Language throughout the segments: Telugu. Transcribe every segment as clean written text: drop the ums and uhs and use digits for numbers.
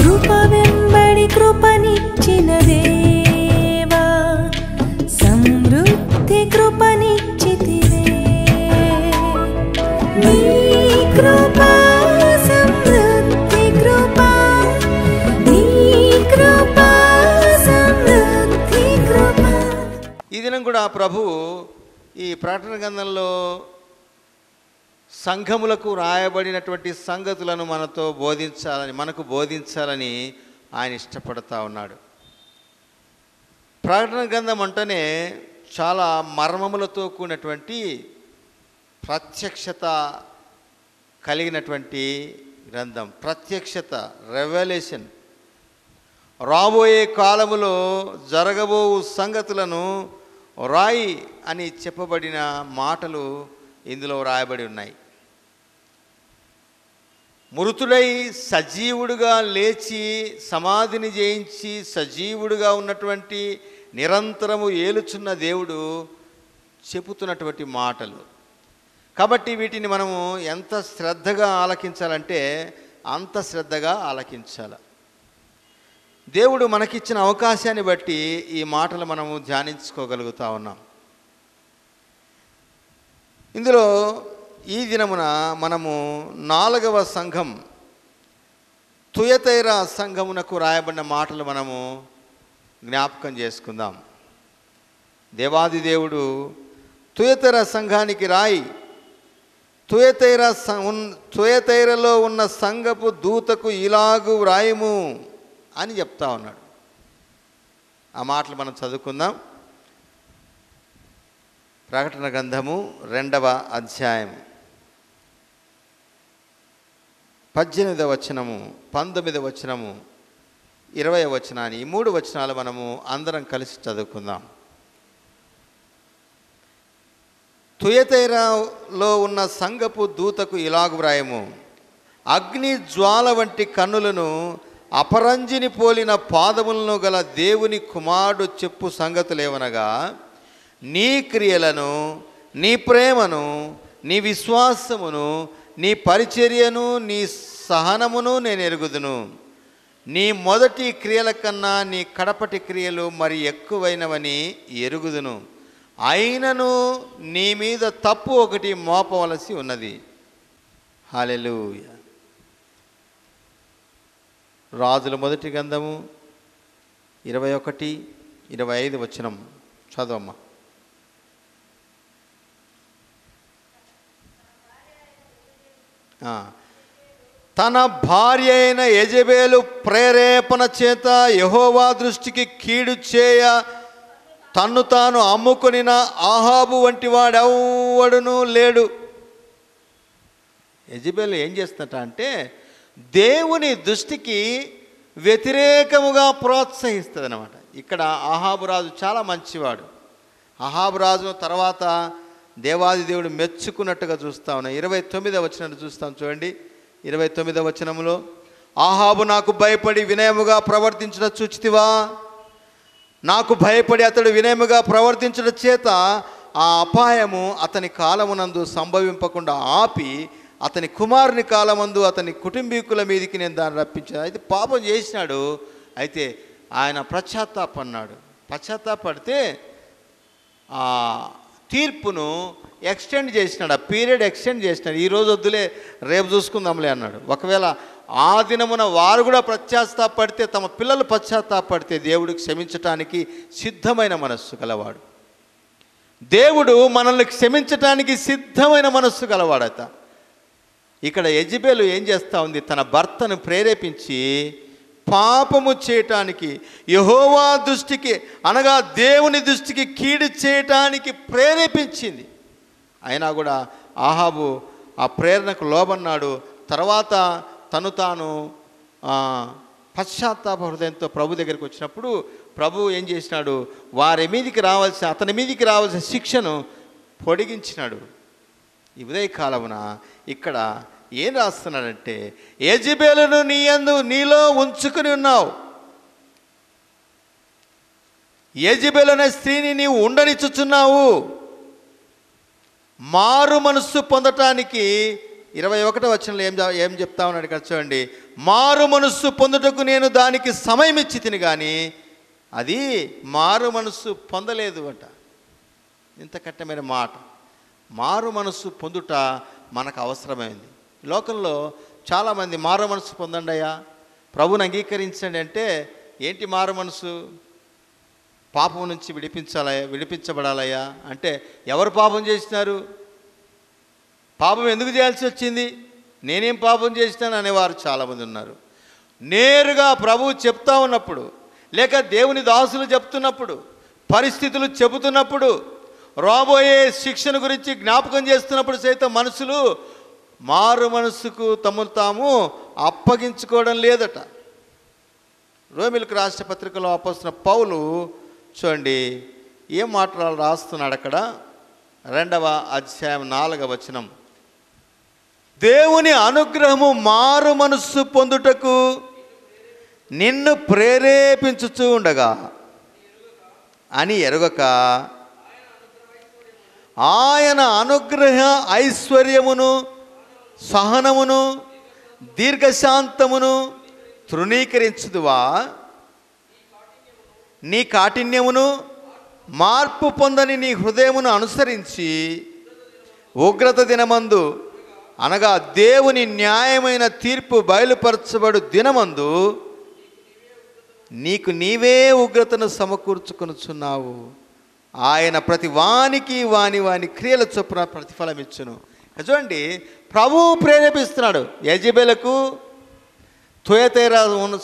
కృప వెంబడి కృపనిచ్చిన దేవా, సమృద్ధి కృపనిచ్చితివే. నీ కృప సమృద్ధి కృప, నీ కృప సమృద్ధి కృప. ఈ దినం కూడా ప్రభు ఈ ప్రకటన గ్రంథంలో సంఘములకు రాయబడినటువంటి సంగతులను మనకు బోధించాలని ఆయన ఇష్టపడతా ఉన్నాడు. ప్రకటన గ్రంథం అంటేనే చాలా మర్మములతో కూడినటువంటి ప్రత్యక్షత కలిగినటువంటి గ్రంథం. ప్రత్యక్షత, రెవల్యూషన్, రాబోయే కాలములో జరగబో సంగతులను రాయి అని చెప్పబడిన మాటలు ఇందులో రాయబడి ఉన్నాయి. మృతుడై సజీవుడుగా లేచి సమాధిని జయించి సజీవుడుగా ఉన్నటువంటి నిరంతరము ఏలుచున్న దేవుడు చెబుతున్నటువంటి మాటలు. కాబట్టి వీటిని మనము ఎంత శ్రద్ధగా ఆలకించాలంటే అంత శ్రద్ధగా ఆలకించాలి. దేవుడు మనకిచ్చిన అవకాశాన్ని బట్టి ఈ మాటలు మనము ధ్యానించుకోగలుగుతా ఉన్నాం. ఇందులో ఈ దినమున మనము 4వ సంఘం తుయతైరా సంఘమునకు రాయబడిన మాటలు మనము జ్ఞాపకం చేసుకుందాం. దేవాది దేవుడు తుయతైరా సంఘానికి రాయి, తుయతైరలో ఉన్న సంఘపు దూతకు ఇలాగు వ్రాయము అని చెప్తా ఉన్నాడు. ఆ మాటలు మనం చదువుకుందాం. ప్రకటన గ్రంథము 2వ అధ్యాయం 18వ వచనము, 19వ వచనము, 20వ వచనాన్ని, ఈ 3 వచనాలు మనము అందరం కలిసి చదువుకుందాం. తుయతైరలో ఉన్న సంఘపు దూతకు ఇలాగు వ్రాయము, అగ్ని జ్వాల వంటి కన్నులను అపరంజిని పోలిన పాదములను గల దేవుని కుమారుడు చెప్పు సంగతులేవనగా, నీ క్రియలను, నీ ప్రేమను, నీ విశ్వాసమును, నీ పరిచర్యను, నీ సహనమును నేను ఎరుగుదును. నీ మొదటి క్రియల కన్నా నీ కడపటి క్రియలు మరి ఎక్కువైనవని ఎరుగుదును. అయినను నీ మీద తప్పు ఒకటి మోపవలసి ఉన్నది. హల్లెలూయా. రాజుల మొదటి గ్రంథము 21, 25 వచనం చదవమ్మా. తన భార్య అయిన యెజెబెలు ప్రేరేపణ చేత యెహోవా దృష్టికి కీడు చేయ తన్ను తాను అమ్ముకొనిన ఆహాబు వంటి వాడెవ్వడునూ లేడు. యెజెబెలు ఏం చేస్తున్నట అంటే దేవుని దృష్టికి వ్యతిరేకముగా ప్రోత్సహిస్తుంది అన్నమాట. ఇక్కడ అహాబు రాజు చాలా మంచివాడు. అహాబు రాజు తర్వాత దేవాది దేవుడు మెచ్చుకున్నట్టుగా చూస్తా ఉన్నాం. 29వ వచనం చూస్తాం చూడండి. 29వ వచనంలో, ఆహాబు నాకు భయపడి వినయముగా ప్రవర్తించడం చూచితివా? నాకు భయపడి అతడు వినయముగా ప్రవర్తించడం చేత ఆ అపాయము అతని కాలమునందు సంభవింపకుండా ఆపి అతని కుమారుని కాలమందు అతని కుటుంబీకుల మీదకి నేను దాన్ని రప్పించాను. అయితే పాపం చేసినాడు. అయితే ఆయన పశ్చాత్తాపన్నాడు. పశ్చాత్తాపడితే ఆ తీర్పును ఎక్స్టెండ్ చేసినాడు. ఆ పీరియడ్ ఎక్స్టెండ్ చేసినాడు. ఈరోజు వద్దులే, రేపు చూసుకుందాంలే అన్నాడు. ఒకవేళ ఆ దినమున వారు కూడా పశ్చాత్తాపడితే, తమ పిల్లలు పశ్చాత్తాపడితే దేవుడికి క్షమించటానికి సిద్ధమైన మనస్సు గలవాడు. దేవుడు మనల్ని క్షమించటానికి సిద్ధమైన మనస్సు గలవాడట. ఇక్కడ యెజెబెలు ఏం చేస్తూ ఉంది? తన భర్తను ప్రేరేపించి పాపము చేయటానికి, యెహోవా దృష్టికి అనగా దేవుని దృష్టికి కీడు చేయటానికి ప్రేరేపించింది. అయినా కూడా ఆహాబు ఆ ప్రేరణకు లోబన్నాడు. తర్వాత తను తాను పశ్చాత్తాప హృదయంతో ప్రభు దగ్గరికి వచ్చినప్పుడు ప్రభు ఏం చేసినాడు? అతని మీదికి రావాల్సిన శిక్షను పొడిగించినాడు. ఈ ఉదయకాలమున ఇక్కడ ఏం రాస్తున్నాడంటే, యెజెబెలును నీలో ఉంచుకుని ఉన్నావు. యెజెబెలు అనే స్త్రీని నీవు ఉండనిచ్చుచున్నావు. మారు మనస్సు పొందటానికి 21వ వచనంలో ఏం చెప్తా ఉన్నాడు ఇక్కడ చూడండి. మారు మనస్సు పొందుటకు నేను దానికి సమయం ఇచ్చి తిని కానీ అది మారు మనస్సు పొందలేదు అట. ఇంత కట్టమైన మాట. మారు మనస్సు పొందుట మనకు అవసరమైంది. లోకంలో చాలామంది మారు మనస్సు పొందండి అయ్యా, ప్రభువుని అంగీకరించండి అంటే ఏంటి మారు మనసు? పాపం నుంచి విడిపించబడాలయ్యా అంటే ఎవరు పాపం చేసినారు? పాపం ఎందుకు చేయాల్సి వచ్చింది? నేనేం పాపం చేసినాను అనేవారు చాలామంది ఉన్నారు. నేరుగా ప్రభువు చెప్తా ఉన్నప్పుడు, లేక దేవుని దాసులు చెప్తున్నప్పుడు, పరిస్థితులు చెబుతున్నప్పుడు, రాబోయే శిక్షణ గురించి జ్ఞాపకం చేస్తున్నప్పుడు సైతం మనుషులు మారు మనస్సుకు తమను తాము అప్పగించుకోవడం లేదట. రోమిలకు రాష్ట్ర పత్రికలో అపోస్తలుడైన పౌలు చూడండి ఏం మాటలు రాస్తున్నాడు అక్కడ. 2వ అధ్యాయం 4వ వచనం. దేవుని అనుగ్రహము మారు మనస్సు పొందుటకు నిన్ను ప్రేరేపించుచూ ఉండగా అని ఎరుగక ఆయన అనుగ్రహ ఐశ్వర్యమును సహనమును దీర్ఘశాంతమును తృణీకరించుదువా? నీ కాఠిన్యమును మార్పు పొందని నీ హృదయమును అనుసరించి ఉగ్రత దినమందు అనగా దేవుని న్యాయమైన తీర్పు బయలుపరచబడు దినమందు నీకు నీవే ఉగ్రతను సమకూర్చుకొనుచున్నావు. ఆయన ప్రతి వానికి వాని క్రియల చొప్పున ప్రతిఫలం ఇచ్చును. చూడండి ప్రభువు ప్రేరేపిస్తున్నాడు. యెజబెలకు తుయతైరా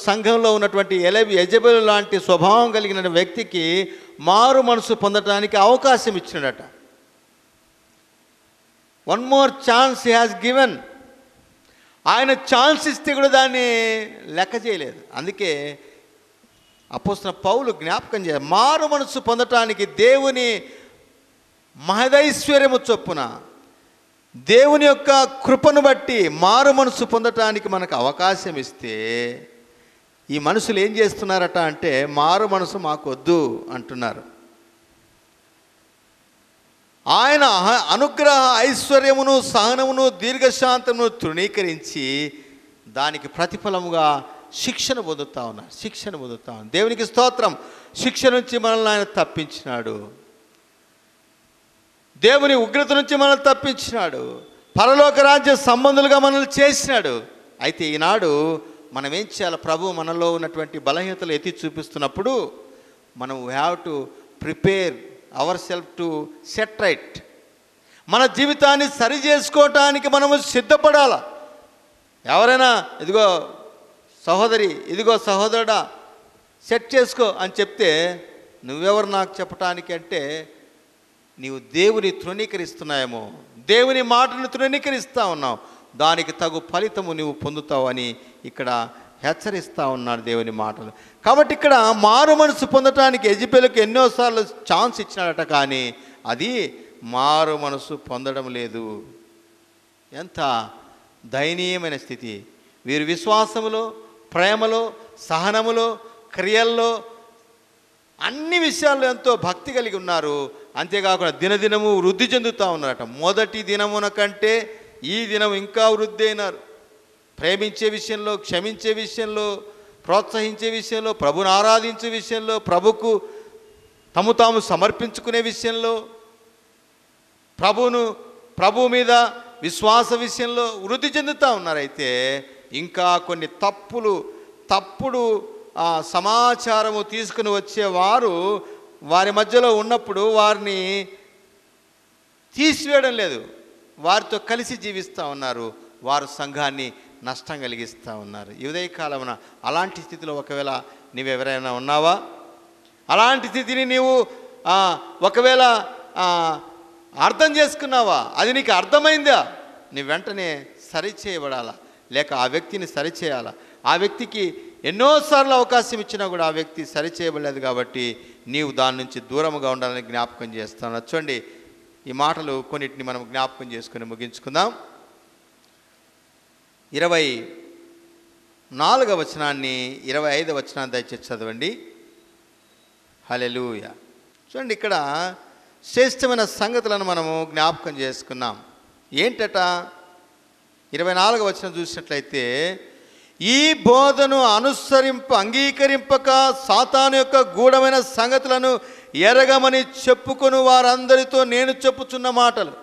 సంఘంలో ఉన్నటువంటి యెజబెలు లాంటి స్వభావం కలిగిన వ్యక్తికి మారు మనసు పొందడానికి అవకాశం ఇచ్చినాడట. One more chance he has given. ఆయన ఛాన్స్ ఇస్తే కూడా దాన్ని లెక్క చేయలేదు. అందుకే అపోస్తలుడైన పౌలు జ్ఞాపకం చేయాలి, మారు మనసు పొందటానికి దేవుని మహదైశ్వర్యము చొప్పున దేవుని యొక్క కృపను బట్టి మారు మనసు పొందటానికి మనకు అవకాశం ఇస్తే ఈ మనుషులు ఏం చేస్తున్నారట అంటే మారు మనసు మాకు వద్దు అంటున్నారు. ఆయన అనుగ్రహ ఐశ్వర్యమును సహనమును దీర్ఘశాంతమును తృణీకరించి దానికి ప్రతిఫలముగా శిక్షణ పొందుతా ఉన్నారు. దేవునికి స్తోత్రం. శిక్ష నుంచి మనల్ని ఆయన తప్పించినాడు. దేవుని ఉగ్రత నుంచి మనల్ని తప్పించినాడు. పరలోక రాజ్య సంబంధులుగా మనల్ని చేసినాడు. అయితే ఈనాడు మనం ఏం చేయాలి? ప్రభు మనలో ఉన్నటువంటి బలహీనతలు ఎత్తి చూపిస్తున్నప్పుడు మనం we have to prepare our self to set right. మన జీవితాన్ని సరి చేసుకోవటానికి మనము సిద్ధపడాల. ఎవరైనా ఇదిగో సహోదరి, ఇదిగో సహోదరుడా సెట్ చేసుకో అని చెప్తే నువ్వెవరు నాకు చెప్పటానికి అంటే నీవు దేవుని తృణీకరిస్తున్నాయేమో, దేవుని మాటను తృణీకరిస్తూ ఉన్నావు, దానికి తగు ఫలితము నీవు పొందుతావు అని ఇక్కడ హెచ్చరిస్తూ ఉన్నాడు దేవుని మాటలు. కాబట్టి ఇక్కడ మారు మనసు పొందటానికి యెజబెలుకు ఎన్నోసార్లు ఛాన్స్ ఇచ్చినాడట, కానీ అది మారు మనసు పొందడం లేదు. ఎంత దయనీయమైన స్థితి! వీరు విశ్వాసములో, ప్రేమలో, సహనములో, క్రియల్లో అన్ని విషయాల్లో ఎంతో భక్తి కలిగి ఉన్నారు. అంతేకాకుండా దినదినము వృద్ధి చెందుతూ ఉన్నారట. మొదటి దినమున కంటే ఈ దినం ఇంకా వృద్ధి అయినారు. ప్రేమించే విషయంలో, క్షమించే విషయంలో, ప్రోత్సహించే విషయంలో, ప్రభుని ఆరాధించే విషయంలో, ప్రభుకు తాము సమర్పించుకునే విషయంలో, ప్రభు మీద విశ్వాస విషయంలో వృద్ధి చెందుతూ ఉన్నారు. అయితే ఇంకా కొన్ని తప్పుడు సమాచారము తీసుకుని వచ్చేవారు వారి మధ్యలో ఉన్నప్పుడు వారిని తీసివేయడం లేదు, వారితో కలిసి జీవిస్తూ ఉన్నారు. వారు సంఘాన్ని నష్టం కలిగిస్తూ ఉన్నారు. ఈ ఉదయకాలమున అలాంటి స్థితిలో ఒకవేళ నీవెవరైనా ఉన్నావా? అలాంటి స్థితిని నీవు ఒకవేళ అర్థం చేసుకున్నావా? అది నీకు అర్థమైందా? నీ వెంటనే సరిచేయబడాలా, లేక ఆ వ్యక్తిని సరిచేయాలా? ఆ వ్యక్తికి ఎన్నోసార్లు అవకాశం ఇచ్చినా కూడా ఆ వ్యక్తి సరిచేయబడలేదు. కాబట్టి నీవు దాని నుంచి దూరంగా ఉండాలని జ్ఞాపకం చేస్తాను. చూడండి, ఈ మాటలు కొన్నిటిని మనం జ్ఞాపకం చేసుకుని ముగించుకుందాం. 24వ వచనాన్ని 25వ వచనాన్ని దయచేసి చదవండి. హల్లెలూయా. చూడండి, ఇక్కడ శ్రేష్టమైన సంగతులను మనము జ్ఞాపకం చేసుకున్నాం. ఏంటట? 24వ వచనం చూసినట్లయితే, ఈ బోధను అంగీకరింపక సాతాను యొక్క గూఢమైన సంగతులను ఎరగమని చెప్పుకొని వారందరితో నేను చెప్పుచున్న మాటలు.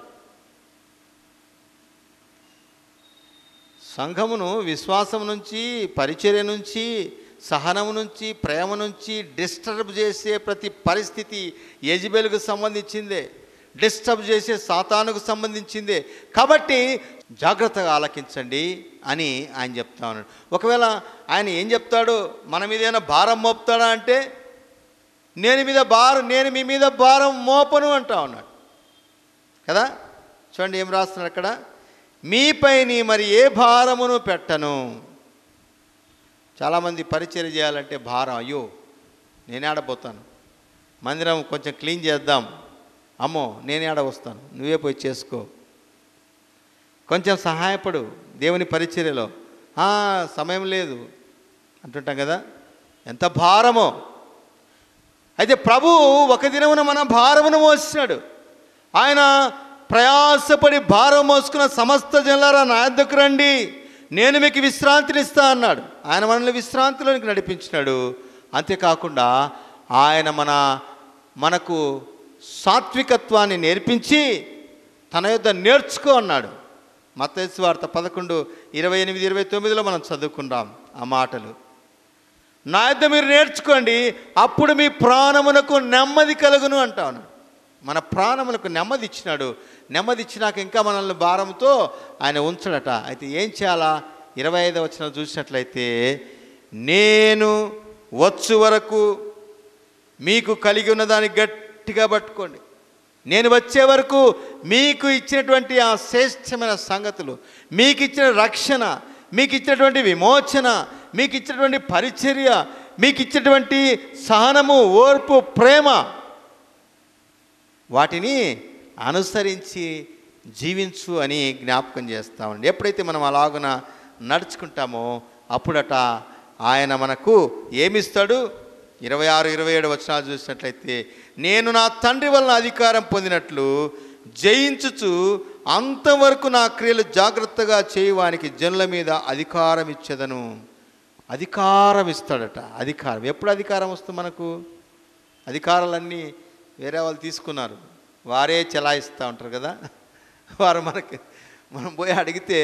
సంఘమును విశ్వాసం నుంచి, పరిచర్య నుంచి, సహనం నుంచి, ప్రేమ నుంచి డిస్టర్బ్ చేసే ప్రతి పరిస్థితి యెజబెలుకు సంబంధించిందే, డిస్టర్బ్ చేసే సాతానుకు సంబంధించిందే. కాబట్టి జాగ్రత్తగా ఆలకించండి అని ఆయన చెప్తా ఉన్నాడు. ఒకవేళ ఆయన ఏం చెప్తాడు, మన మీద ఏమైనా భారం మోపుతాడా అంటే, నేను మీ మీద భారం మోపను అంటా ఉన్నాడు కదా. చూడండి ఏం రాస్తున్నాడు అక్కడ, మీపై మరి ఏ భారమును పెట్టను. చాలామంది పరిచర్య చేయాలంటే భారం, అయ్యో నేనే ఆడపోతాను, మందిరం కొంచెం క్లీన్ చేద్దాం, అమ్మో నేనే ఆడ వస్తాను, నువ్వే పోయి చేసుకో, కొంచెం సహాయపడు దేవుని పరిచర్యలో, సమయం లేదు అంటుంటాం కదా. ఎంత భారమో. అయితే ప్రభు ఒక దినమున మన భారమును మోసినాడు. ఆయన ప్రయాసపడి భారం మోసుకున్న సమస్త జనులారా నా యొద్దకు రండి, నేను మీకు విశ్రాంతినిస్తా అన్నాడు. ఆయన మనల్ని విశ్రాంతిలోనికి నడిపించినాడు. అంతేకాకుండా ఆయన మనకు సాత్వికత్వాన్ని నేర్పించి తన యొద్ద నేర్చుకో అన్నాడు. మత్తయి సువార్త 11:28-29 మనం చదువుకుందాం ఆ మాటలు. నా యొద్ద మీరు నేర్చుకోండి, అప్పుడు మీ ప్రాణమునకు నెమ్మది కలుగును అంటా ఉన్నాడు. మన ప్రాణములకు నెమ్మది ఇచ్చినాడు. నెమ్మది ఇచ్చినాక ఇంకా మనల్ని భారంతో ఆయన ఉంచడట. అయితే ఏం చేయాలా? 25వ వచనం చూసినట్లయితే, నేను వచ్చు వరకు మీకు కలిగి ఉన్నదాన్ని గట్టిగా పట్టుకోండి. నేను వచ్చే వరకు మీకు ఇచ్చినటువంటి ఆ శ్రేష్టమైన సంగతులు, మీకు ఇచ్చిన రక్షణ, మీకు ఇచ్చినటువంటి విమోచన, మీకు ఇచ్చినటువంటి పరిచర్య, మీకు ఇచ్చినటువంటి సహనము, ఓర్పు, ప్రేమ, వాటిని అనుసరించి జీవించు అని జ్ఞాపకం చేస్తామండి. ఎప్పుడైతే మనం అలాగున నడుచుకుంటామో అప్పుడట ఆయన మనకు ఏమిస్తాడు? 26-27 వచనాలు చూసినట్లయితే, నేను నా తండ్రి వలన అధికారం పొందినట్లు జయించుచు అంతవరకు నా క్రియలు జాగ్రత్తగా చేయవానికి జనుల మీద అధికారం ఇచ్చేదను. అధికారం ఇస్తాడట. అధికారం ఎప్పుడు అధికారం వస్తుంది మనకు? అధికారాలన్నీ వేరే వాళ్ళు తీసుకున్నారు, వారే చెలాయిస్తూ ఉంటారు కదా. వారు మనం పోయి అడిగితే,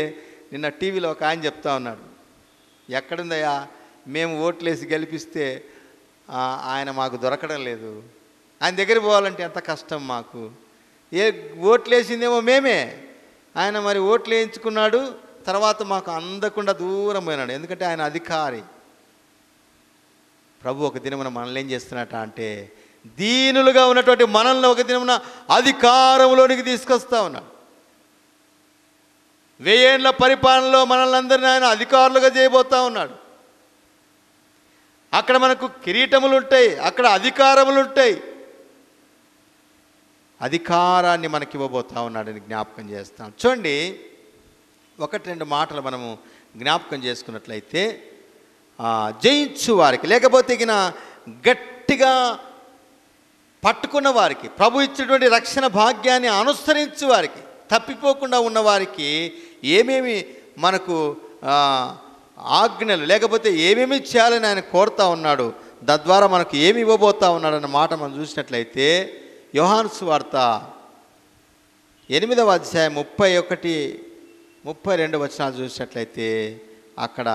నిన్న టీవీలో ఒక ఆయన చెప్తా ఉన్నాడు, ఎక్కడుందయ్యా మేము ఓట్లేసి గెలిపిస్తే ఆయన మాకు దొరకడం లేదు, ఆయన దగ్గర పోవాలంటే ఎంత కష్టం మాకు, ఓట్లేసిందేమో మేమే, ఆయన మరి ఓట్లు వేయించుకున్నాడు, తర్వాత మాకు అందకుండా దూరం పోయినాడు, ఎందుకంటే ఆయన అధికారి. ప్రభు ఒక దినమున మనల్ని ఏం చేస్తున్నట్ట అంటే, దీనులుగా ఉన్నటువంటి మనల్ని ఒక దినమున అధికారంలోనికి తీసుకొస్తా ఉన్నాడు. 1000 ఏళ్ల పరిపాలనలో మనల్ని అందరినీ ఆయన అధికారులుగా చేయబోతా ఉన్నాడు. అక్కడ మనకు కిరీటములు ఉంటాయి, అక్కడ అధికారములు ఉంటాయి. అధికారాన్ని మనకి ఇవ్వబోతా ఉన్నాడని జ్ఞాపకం చేస్తాం. చూడండి, 1-2 మాటలు మనము జ్ఞాపకం చేసుకున్నట్లయితే, జయించు వారికి, లేకపోతే గట్టిగా పట్టుకున్న వారికి, ప్రభు ఇచ్చినటువంటి రక్షణ భాగ్యాన్ని అనుసరించు వారికి, తప్పిపోకుండా ఉన్నవారికి ఏమేమి మనకు ఆజ్ఞలు, లేకపోతే ఏమేమి చేయాలని ఆయన కోరుతా ఉన్నాడు, తద్వారా మనకు ఏమి ఇవ్వబోతా ఉన్నాడు అన్న మాట మనం చూసినట్లయితే, యోహాను సువార్త 8వ అధ్యాయం 31-32 వచనాలు చూసినట్లయితే, అక్కడ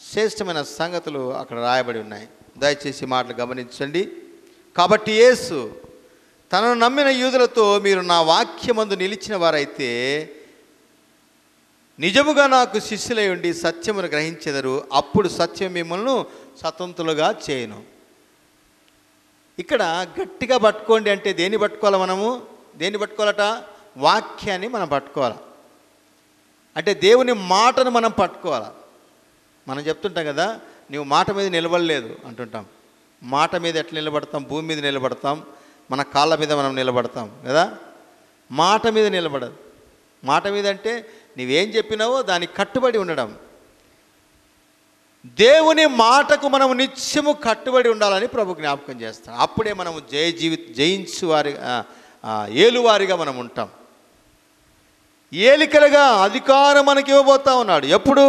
శ్రేష్టమైన సంగతులు అక్కడ రాయబడి ఉన్నాయి. దయచేసి మాటలు గమనించండి. కాబట్టి యేసు తనను నమ్మిన యూదులతో, మీరు నా వాక్యమందు నిలిచిన వారైతే నిజముగా నాకు శిష్యులై ఉండి సత్యమును గ్రహించెదరు, అప్పుడు సత్యం మిమ్మల్ని స్వతంత్రులుగా చేయను. ఇక్కడ గట్టిగా పట్టుకోండి అంటే దేన్ని పట్టుకోవాలి? మనము దేన్ని పట్టుకోవాలట? వాక్యాన్ని మనం పట్టుకోవాలి. అంటే దేవుని మాటను మనం పట్టుకోవాలి. మనం చెప్తుంటాం కదా, నువ్వు మాట మీద నిలబడలేదు అంటుంటాం. మాట మీద ఎట్లా నిలబడతాం? భూమి మీద నిలబడతాం, మన కాళ్ళ మీద మనం నిలబడతాం కదా. మాట మీద నిలబడదు. మాట మీద అంటే నువ్వేం చెప్పినావో దానికి కట్టుబడి ఉండడం. దేవుని మాటకు మనం నిత్యము కట్టుబడి ఉండాలని ప్రభు జ్ఞాపకం చేస్తాం. అప్పుడే మనము ఏలువారిగా మనం ఉంటాం. ఏలికలుగా అధికారం మనకి ఇవ్వబోతా ఉన్నాడు. ఎప్పుడు?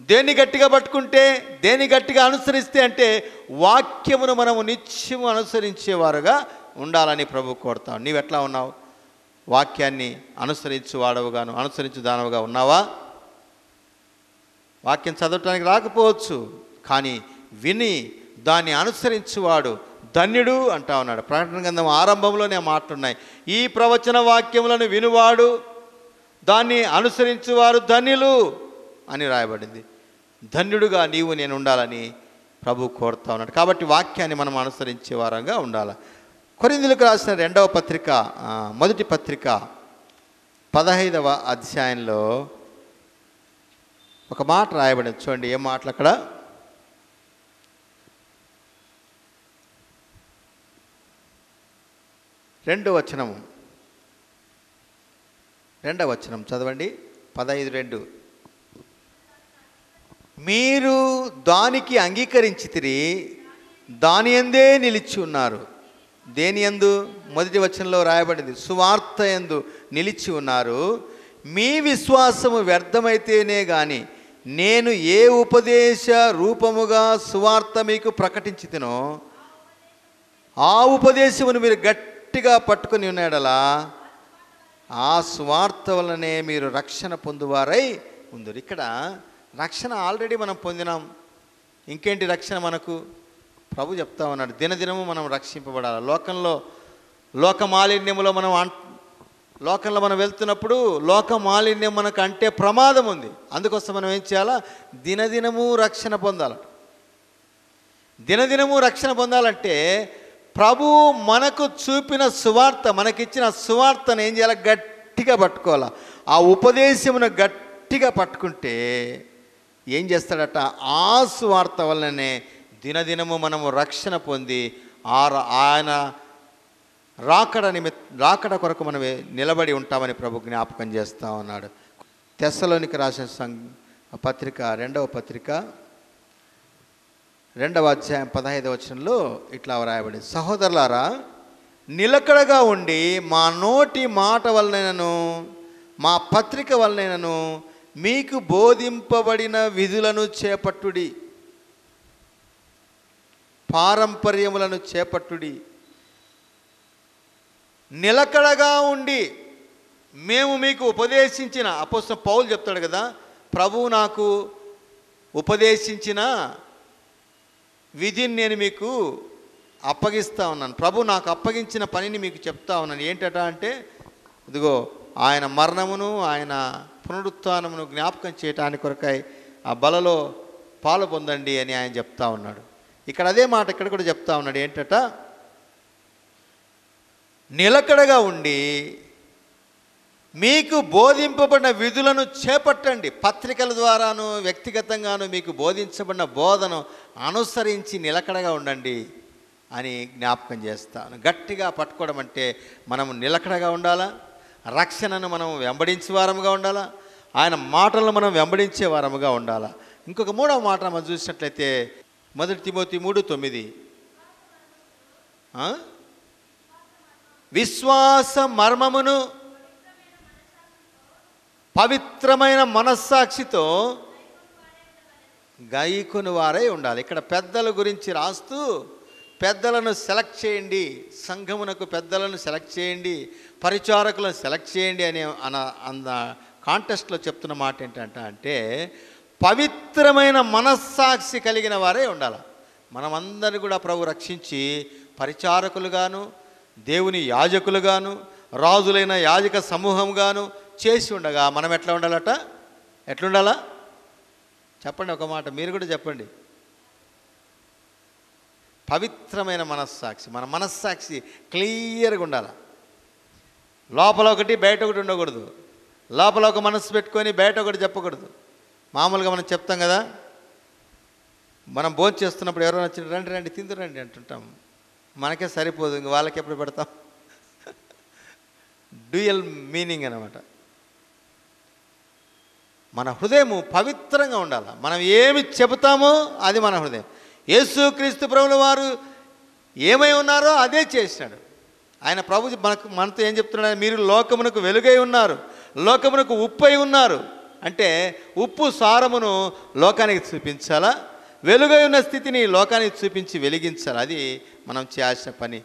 దేన్ని గట్టిగా పట్టుకుంటే, దేన్ని గట్టిగా అనుసరిస్తే అంటే వాక్యమును మనము నిత్యము అనుసరించేవారుగా ఉండాలని ప్రభు కోరుతాం. నీవెట్లా ఉన్నావు? వాక్యాన్ని అనుసరించు వాడవుగాను, అనుసరించు దానవుగా ఉన్నావా? వాక్యం చదవటానికి రాకపోవచ్చు, కానీ విని దాన్ని అనుసరించువాడు ధన్యుడు అంటా ఉన్నాడు. ప్రకటన గ్రంథం ఆరంభంలోనే మాటలున్నాయి. ఈ ప్రవచన వాక్యములను వినువాడు, దాన్ని అనుసరించువారు ధన్యులు అని రాయబడింది. ధన్యుడుగా నీవు నేను ఉండాలని ప్రభు కోరుతా ఉన్నాడు. కాబట్టి వాక్యాన్ని మనం అనుసరించే వారంగా ఉండాలి. కొరింథీయులకు రాసిన రెండవ పత్రిక, మొదటి పత్రిక 15వ అధ్యాయంలో ఒక మాట రాయబడింది. చూడండి ఏం మాటలు అక్కడ. రెండవ వచనం చదవండి. 15:2. మీరు దానికి అంగీకరించితిరి, దాని యందే నిలిచి ఉన్నారు. దేని యందు? మొదటి వచనంలో రాయబడింది, సువార్త యందు నిలిచి ఉన్నారు. మీ విశ్వాసము వ్యర్థమైతేనే గాని నేను ఏ ఉపదేశ రూపముగా సువార్త మీకు ప్రకటించితినో ఆ ఉపదేశమును మీరు గట్టిగా పట్టుకుని ఉన్నాడలా ఆ సువార్త వలనే మీరు రక్షణ పొందువారై ఉందరు. ఇక్కడ రక్షణ ఆల్రెడీ మనం పొందినాం. ఇంకేంటి రక్షణ మనకు? ప్రభు చెప్తా ఉన్నాడు, దినదినము మనం రక్షింపబడాలి. లోక మాలిన్యములో లోకంలో మనం వెళ్తున్నప్పుడు లోక మాలిన్యం మనకు అంటే ప్రమాదం ఉంది. అందుకోసం మనం ఏం చేయాలా? దినదినము రక్షణ పొందాలి. దినదినము రక్షణ పొందాలంటే ప్రభు మనకు చూపిన సువార్త, మనకిచ్చిన సువార్తను ఏం చేయాలి? గట్టిగా పట్టుకోవాలి. ఆ ఉపదేశమును గట్టిగా పట్టుకుంటే ఏం చేస్తాడట? ఆ సువార్త వల్లనే దినదినము మనము రక్షణ పొంది ఆయన రాకడ కొరకు మనం నిలబడి ఉంటామని ప్రభు జ్ఞాపకం చేస్తూ ఉన్నాడు. తెస్సలోనికి రాసిన పత్రిక, రెండవ పత్రిక 2వ అధ్యాయం 15వ వచనంలో ఇట్లా రాయబడింది, సహోదరులారా నిలకడగా ఉండి మా నోటి మాట వలనను మా పత్రిక వలనను మీకు బోధింపబడిన విధులను చేపట్టుడి, పారంపర్యములను చేపట్టుడి. నిలకడగా ఉండి మేము మీకు ఉపదేశించిన, అపోస్తలుడు పౌలు చెప్తాడు కదా, ప్రభువు నాకు ఉపదేశించిన విధిని నేను మీకు అప్పగిస్తూ ఉన్నాను, ప్రభు నాకు అప్పగించిన పనిని మీకు చెప్తా ఉన్నాను. ఏంటట అంటే, ఇదిగో ఆయన మరణమును ఆయన పునరుత్థానమును జ్ఞాపకం చేయటానికి కొరకై ఆ బలలో పాలు పొందండి అని ఆయన చెప్తా ఉన్నాడు. ఇక్కడ అదే మాట ఇక్కడ కూడా చెప్తా ఉన్నాడు. ఏంటట? నిలకడగా ఉండి మీకు బోధింపబడిన విధులను చేపట్టండి. పత్రికల ద్వారాను వ్యక్తిగతంగాను మీకు బోధించబడిన బోధను అనుసరించి నిలకడగా ఉండండి అని జ్ఞాపకం చేస్తాను. గట్టిగా పట్టుకోవడం అంటే మనము నిలకడగా ఉండాలా, రక్షణను మనం వెంబడించే వారముగా ఉండాలా, ఆయన మాటలను మనం వెంబడించే వారముగా ఉండాలా. ఇంకొక 3వ మాట మనం చూసినట్లయితే 1 తిమోతి 3:9 విశ్వాస మర్మమును పవిత్రమైన మనస్సాక్షితో గాయకుని వారై ఉండాలి. ఇక్కడ పెద్దల గురించి రాస్తూ పెద్దలను సెలెక్ట్ చేయండి, సంఘమునకు పెద్దలను సెలెక్ట్ చేయండి, పరిచారకులను సెలెక్ట్ చేయండి అన్న కాంటెస్ట్లో చెప్తున్న మాట ఏంటంటే పవిత్రమైన మనస్సాక్షి కలిగిన వారే ఉండాలి. మనమందరినీ కూడా ప్రభు రక్షించి పరిచారకులుగాను, దేవుని యాజకులుగాను, రాజులైన యాజక సమూహంగాను చేసి ఉండగా మనం ఎట్లా ఉండాలట? ఎట్లుండాలా? చెప్పండి ఒక మాట, మీరు కూడా చెప్పండి. పవిత్రమైన మనస్సాక్షి. మన మనస్సాక్షి క్లియర్గా ఉండాలి. లోపల ఒకటి బయట ఒకటి ఉండకూడదు. లోపల ఒక మనస్సు పెట్టుకొని బయట ఒకటి చెప్పకూడదు. మామూలుగా మనం చెప్తాం కదా, మనం భోజనం చేస్తున్నప్పుడు ఎవరైనా వచ్చి రండి రండి తిందురండి అంటుంటాం. మనకే సరిపోదు, ఇంక వాళ్ళకి ఎప్పుడు పెడతాం? డ్యూయల్ మీనింగ్ అన్నమాట. మన హృదయము పవిత్రంగా ఉండాలి. మనం ఏమి చెబుతామో అది మన హృదయం. యేసుక్రీస్తు ప్రభుల వారు ఏమై ఉన్నారో అదే చేసినాడు. ఆయన ప్రభు మనతో ఏం చెప్తున్నాడు? మీరు లోకమునకు వెలుగై ఉన్నారు, లోకమునకు ఉప్పై ఉన్నారు. అంటే ఉప్పు సారమును లోకానికి చూపించాలా, వెలుగై ఉన్న స్థితిని లోకానికి చూపించి వెలిగించాలి. అది మనం చేయాల్సిన పని.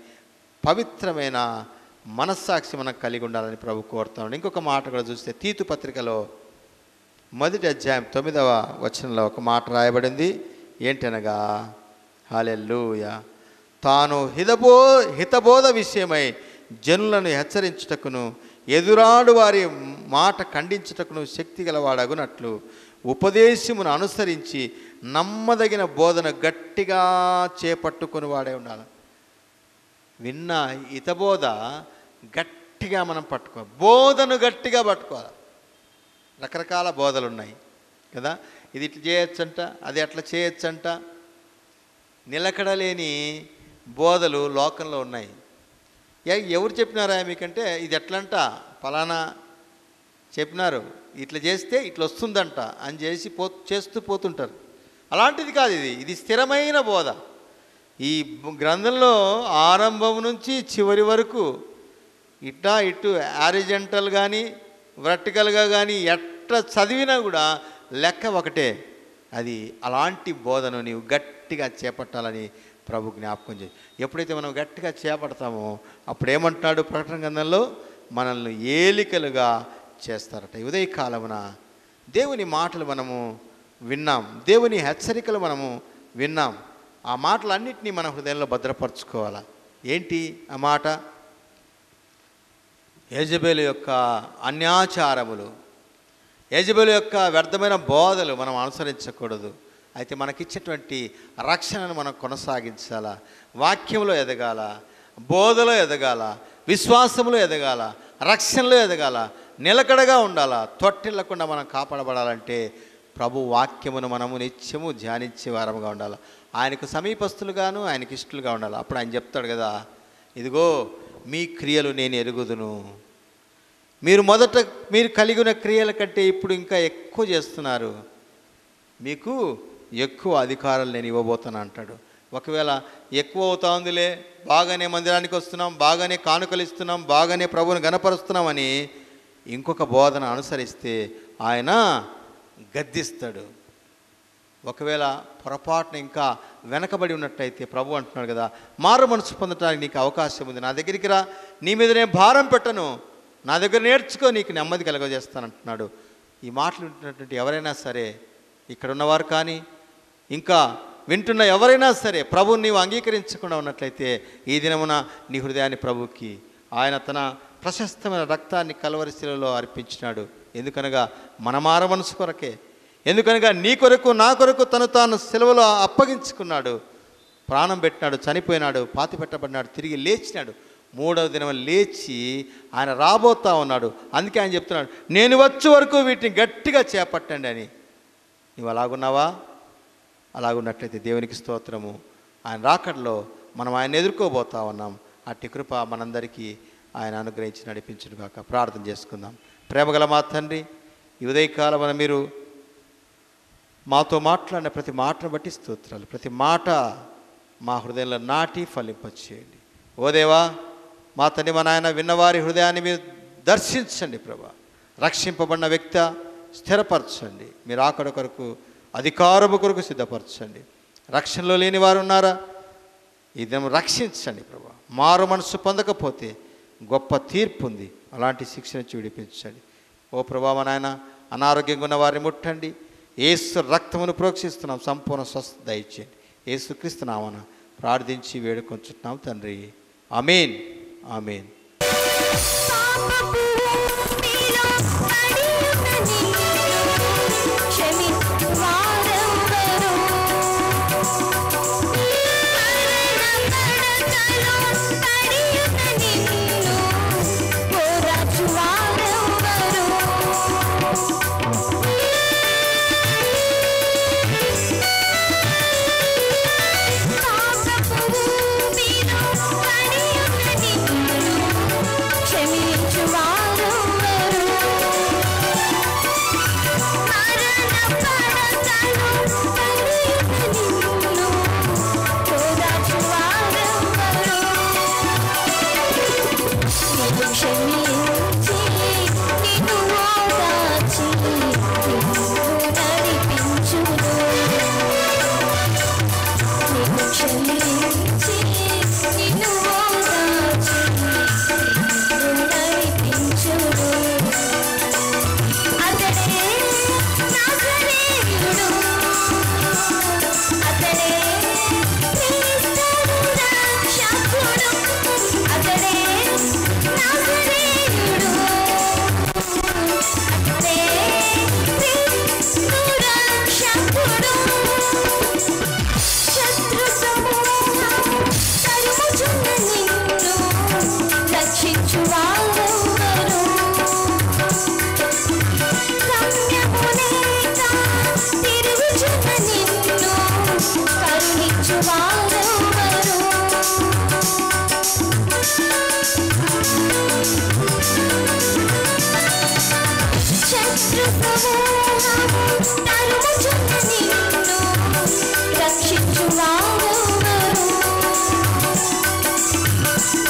పవిత్రమైన మనస్సాక్షి మనం కలిగి ఉండాలని ప్రభు కోరుతాం. ఇంకొక మాట కూడా చూస్తే తీతు పత్రికలో 1వ అధ్యాయం 9వ వచనంలో ఒక మాట రాయబడింది. ఏంటనగా, హల్లెలూయా, తాను హితబోధ విషయమై జనులను హెచ్చరించుటకును ఎదురాడు వారి మాట ఖండించుటకును శక్తి గలవాడగునట్లు ఉపదేశమును అనుసరించి నమ్మదగిన బోధన గట్టిగా చేపట్టుకుని వాడే ఉండాలి. విన్న హితబోధ గట్టిగా మనం పట్టుకోవాలి, బోధను గట్టిగా పట్టుకోవాలి. రకరకాల బోధలు ఉన్నాయి కదా, ఇది ఇట్లా చేయొచ్చంట, అది అట్లా చేయొచ్చంట. నిలకడలేని బోధలు లోకంలో ఉన్నాయి. ఎవరు చెప్పినారా మీకంటే, ఇది ఎట్లంట ఫలానా చెప్పినారు, ఇట్లా చేస్తే ఇట్లా వస్తుందంట అని చేస్తూ పోతుంటారు. అలాంటిది కాదు ఇది. ఇది స్థిరమైన బోధ. ఈ గ్రంథంలో ఆరంభం నుంచి చివరి వరకు ఇటు హారిజంటల్ కానీ వర్టికల్గా కానీ ఎట్లా చదివినా కూడా లెక్క ఒకటే. అది అలాంటి బోధను నీవు గట్టిగా చేపట్టాలని ప్రభు జ్ఞాపకం చేయి. ఎప్పుడైతే మనం గట్టిగా చేపడతామో అప్పుడు ఏమంటున్నాడు ప్రకటన గ్రంథంలో, మనల్ని ఏలికలుగా చేస్తారట. ఉదయకాలమున దేవుని మాటలు మనము విన్నాం, దేవుని హెచ్చరికలు మనము విన్నాం. ఆ మాటలన్నింటినీ మన హృదయంలో భద్రపరచుకోవాలా. ఏంటి ఆ మాట? యెజబెలు యొక్క అన్యాచారములు, యెజబెలు యొక్క వ్యర్థమైన బోధలు మనం అనుసరించకూడదు. అయితే మనకిచ్చేటువంటి రక్షణను మనం కొనసాగించాలా, వాక్యంలో ఎదగాల, బోధలో ఎదగాల, విశ్వాసంలో ఎదగాల, రక్షణలో ఎదగాల, నిలకడగా ఉండాలా. తొట్టిల్లకుండా మనం కాపాడబడాలంటే ప్రభు వాక్యమును మనము నిత్యము ధ్యానించే వారముగా ఉండాలి. ఆయనకు సమీపస్తులుగాను ఆయనకి ఇష్టలుగా ఉండాలి. అప్పుడు ఆయన చెప్తాడు కదా, ఇదిగో మీ క్రియలు నేను ఎరుగుదును, మీరు కలిగిన క్రియల కంటే ఇప్పుడు ఇంకా ఎక్కువ చేస్తున్నారు, మీకు ఎక్కువ అధికారాలు నేను ఇవ్వబోతాను అంటాడు. ఒకవేళ ఎక్కువ అవుతా ఉందిలే, బాగానే మందిరానికి వస్తున్నాం, బాగానే కానుకలు ఇస్తున్నాం, బాగానే ప్రభువుని గణపరుస్తున్నామని ఇంకొక బోధన అనుసరిస్తే ఆయన గద్దిస్తాడు. ఒకవేళ పొరపాటున ఇంకా వెనకబడి ఉన్నట్టయితే ప్రభు అంటున్నాడు కదా, మారు మనసు పొందటానికి నీకు అవకాశం ఉంది, నా దగ్గరికి రా, నీ మీద నేను భారం పెట్టను, నా దగ్గర నేర్చుకో, నీకు నెమ్మది కలగజేస్తానంటున్నాడు. ఈ మాటలు వింటున్నటువంటి ఎవరైనా సరే, ఇక్కడ ఉన్నవారు కానీ ఇంకా వింటున్న ఎవరైనా సరే, ప్రభువుని నీవు అంగీకరించకుండా ఉన్నట్లయితే ఈ దినమున నీ హృదయాన్ని ప్రభువుకి ఆయన తన ప్రశస్తమైన రక్తాన్ని కల్వరి శిలువలో అర్పించినాడు. ఎందుకనగా మన మారు మనసు కొరకే, ఎందుకనగా నీ కొరకు నా కొరకు తాను శిలువలో అప్పగించుకున్నాడు, ప్రాణం పెట్టినాడు, చనిపోయినాడు, పాతి పెట్టబడినాడు, తిరిగి లేచినాడు. 3వ దినం లేచి ఆయన రాబోతా ఉన్నాడు. అందుకే ఆయన చెప్తున్నాడు, నేను వచ్చే వరకు వీటిని గట్టిగా చేపట్టండి అని. నువ్వు అలాగున్నావా? అలాగున్నట్లయితే దేవునికి స్తోత్రము. ఆయన రాకడలో మనం ఆయన ఎదుర్కోబోతా ఉన్నాం. అట్టి కృప మనందరికీ ఆయన అనుగ్రహించి నడిపించును గాక. ప్రార్థన చేసుకుందాం. ప్రేమగల మా తండ్రి, ఈ ఉదయకాలమున మీరు మాతో మాట్లాడిన ప్రతి మాటను బట్టి స్తోత్రాలు. ప్రతి మాట మా హృదయంలో నాటి ఫలింపచేయండి. ఓ దేవా, మా తండ్రి మా నాయన, విన్నవారి హృదయాన్ని మీరు దర్శించండి ప్రభా. రక్షింపబడిన వ్యక్తి స్థిరపరచండి, మీరు ఆకడ కొరకు అధికారము కొరకు సిద్ధపరచండి. రక్షణలో లేని వారు ఉన్నారా? ఈ దినం రక్షించండి ప్రభా. మారు మనసు పొందకపోతే గొప్ప తీర్పు ఉంది, అలాంటి శిక్షణ విడిపించండి. ఓ ప్రభా మా నాయన, అనారోగ్యంగా ఉన్న వారిని ముట్టండి. యేసు రక్తమును ప్రోక్షిస్తున్నాం, సంపూర్ణ స్వస్థత దయచేయండి. యేసుక్రీస్తు నామమున ప్రార్థించి వేడుకొంచుతున్నాం తండ్రి. ఆమేన్, ఆమేన్. క్షమించువారెవరు? క్షమించి నిన్ను ఓదార్చి నిన్ను నడిపించును. అతడే నాజరేయుడు, అతడే క్రీస్తువు రక్షకుడు, అతడే నాజరేయుడు, అతడే క్రీస్తువు రక్షకుడు. శత్రు సమూహం తరుముచున్న నిన్ను రక్షించువారెవరు? గమ్యములేక తిరుగుచున్న నిన్ను కరుణించువారెవరు? శత్రు సమూహం తరుముచున్న నిన్ను రక్షించువారెవరు?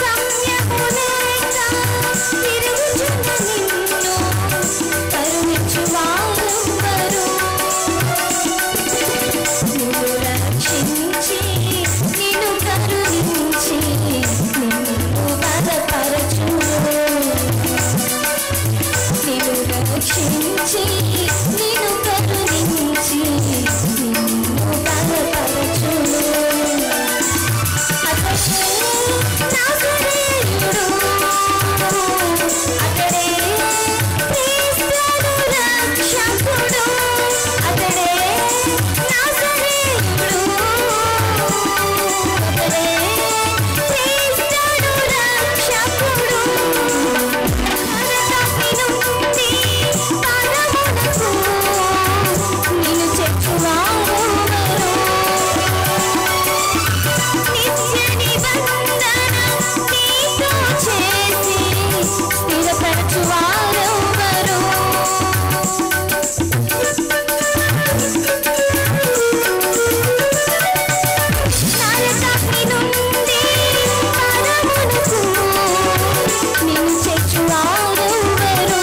గమ్యములేక తిరుగుచున్న నిన్ను కరుణించువారెవరు? నిన్ను రక్షించి నిన్ను కరుణించి నిన్ను బలపరచును. నిన్ను రక్షించి నిన్ను కరుణించి నిన్ను బలపరచును. అతడే నాజరేయుడు, అతడే క్రీస్తువు రక్షకుడు, అతడే నాజరేయుడు, అతడే క్రీస్తువు రక్షకుడు. నరకటి నుండి పరమునకు నిన్ను చేర్చువారెవరు? నిత్య నిబంధన నీతో చేసి స్థిరపరచువారెవరు? నరకటి నుండి పరమునకు నిన్ను చేర్చువారెవరు?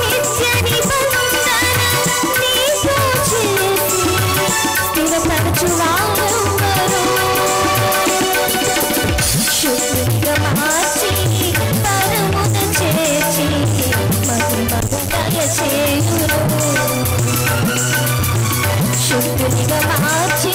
నిత్య నిబంధన నీతో చేసి స్థిరపరచువారెవరు? శుద్ధిగా మార్చి పరమున చేర్చి మహిమగా దయచేయును. శుద్ధిగా మార్చి